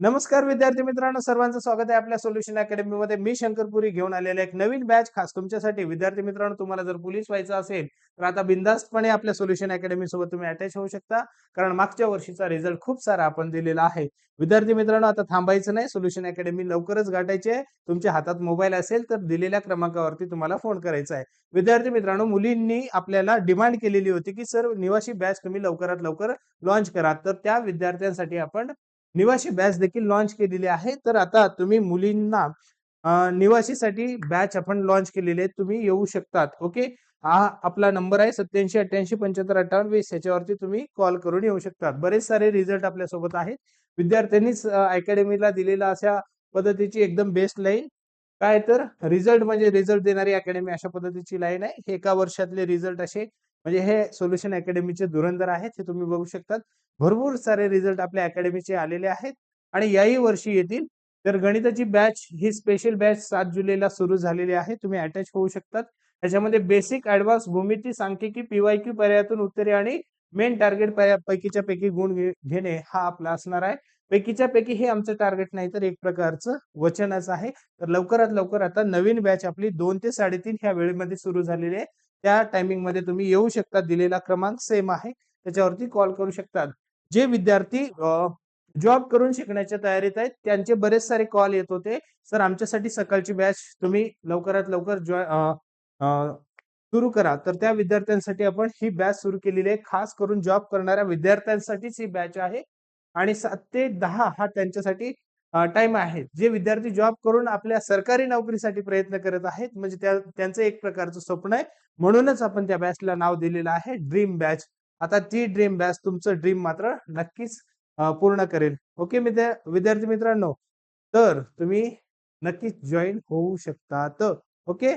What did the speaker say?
नमस्कार विद्यार्थी मित्रांनो, सर्वांचं स्वागत आहे आपल्या सोल्युशन अकॅडमी मध्ये. मी शंकरपुरी घेऊन आलेला एक नवीन बॅच खास तुमच्यासाठी. विद्यार्थी मित्रांनो, तुम्हाला जर पोलीस व्हायचं असेल तर आता बिंदास्तपणे आपल्या सोल्युशन अकॅडमी सोबत तुम्ही अटॅच होऊ शकता, कारण मागच्या वर्षीचा रिझल्ट खूप सारा आपण दिलेला आहे. विद्यार्थी मित्रांनो, आता थांबायचं नाही, सोल्युशन अकॅडमी लवकरच गाठायची आहे. तुमच्या हातात मोबाईल असेल तर दिलेल्या क्रमांकावरती तुम्हाला फोन करायचा आहे. विद्यार्थी मित्रांनो, मुलींनी आपल्याला डिमांड केलेली होती की सर, निवासी बॅच तुम्ही लवकरात लवकर लॉन्च करा. तर त्या विद्यार्थ्यांसाठी आपण निवासी बॅच देखील लॉन्च केलेली आहे. तर आता तुम्ही मुलींना निवासीसाठी बॅच आपण लॉन्च केलेली आहे. तुम्ही येऊ शकतात. ओके. हा आपला नंबर आहे 8788755820. याच्यावरती तुम्ही कॉल करून येऊ शकतात. बरेच सारे रिझल्ट आपल्या सोबत आहेत. विद्यार्थ्यांनीच अकॅडमीला दिलेला अशा पद्धतीची एकदम बेस्ट लाईन काय तर रिझल्ट म्हणजे रिझल्ट देणारी अकॅडमी अशा पद्धतीची लाईन आहे. हे एका वर्षातले रिझल्ट असे म्हणजे हे सोल्युशन अकॅडमीचे धुरंधर आहेत. हे तुम्ही बघू शकतात. भरपूर सारे रिझल्ट आपल्या अकॅडमीचे आलेले आहेत आणि याही वर्षी येतील. तर गणिताची बॅच ही स्पेशल बॅच 7 जुलैला सुरू झालेली आहे. तुम्ही अटॅच होऊ शकतात. त्याच्यामध्ये बेसिक, ऍडव्हान्स, भूमिती, सांख्यिकी, पीवायक्यू पर्यायातून उत्तरे आणि मेन टार्गेट पैकीच्या पैकी गुण घेणे हा आपला असणार आहे. पैकीच्या पैकी हे आमचं टार्गेट नाही, तर एक प्रकारचं वचनच आहे. तर लवकरात लवकर आता नवीन बॅच आपली 2 ते 3:30 ह्या वेळेमध्ये सुरू झालेली आहे. त्या टायमिंग मध्ये तुम्ही येऊ शकता. दिलेला क्रमांक सेम आहे, त्याच्यावरती कॉल करू शकतात. जे विद्यार्थी जॉब करून शिकण्याच्या तयारीत आहेत त्यांचे बरेच सारे कॉल येत होते, सर आमच्यासाठी सकाळची बॅच तुम्ही लवकरात लवकर सुरू करा. तर त्या विद्यार्थ्यांसाठी आपण ही बॅच सुरू केलेली आहे. खास करून जॉब करणाऱ्या विद्यार्थ्यांसाठीच ही बॅच आहे आणि 7 ते 10 हा त्यांच्यासाठी टाइम आहे. जे विद्यार्थी जॉब करून आपल्या सरकारी नोकरीसाठी प्रयत्न करत आहेत, म्हणजे त्यांचं एक प्रकारचं स्वप्न आहे. म्हणूनच आपण त्या बॅचला नाव दिलेलं आहे ड्रीम बॅच. आता ती ड्रीम बॅच तुमचं ड्रीम मात्र नक्कीच पूर्ण करेल. ओके विद्यार्थी मित्रांनो, तर तुम्ही नक्कीच जॉईन होऊ शकतात. ओके.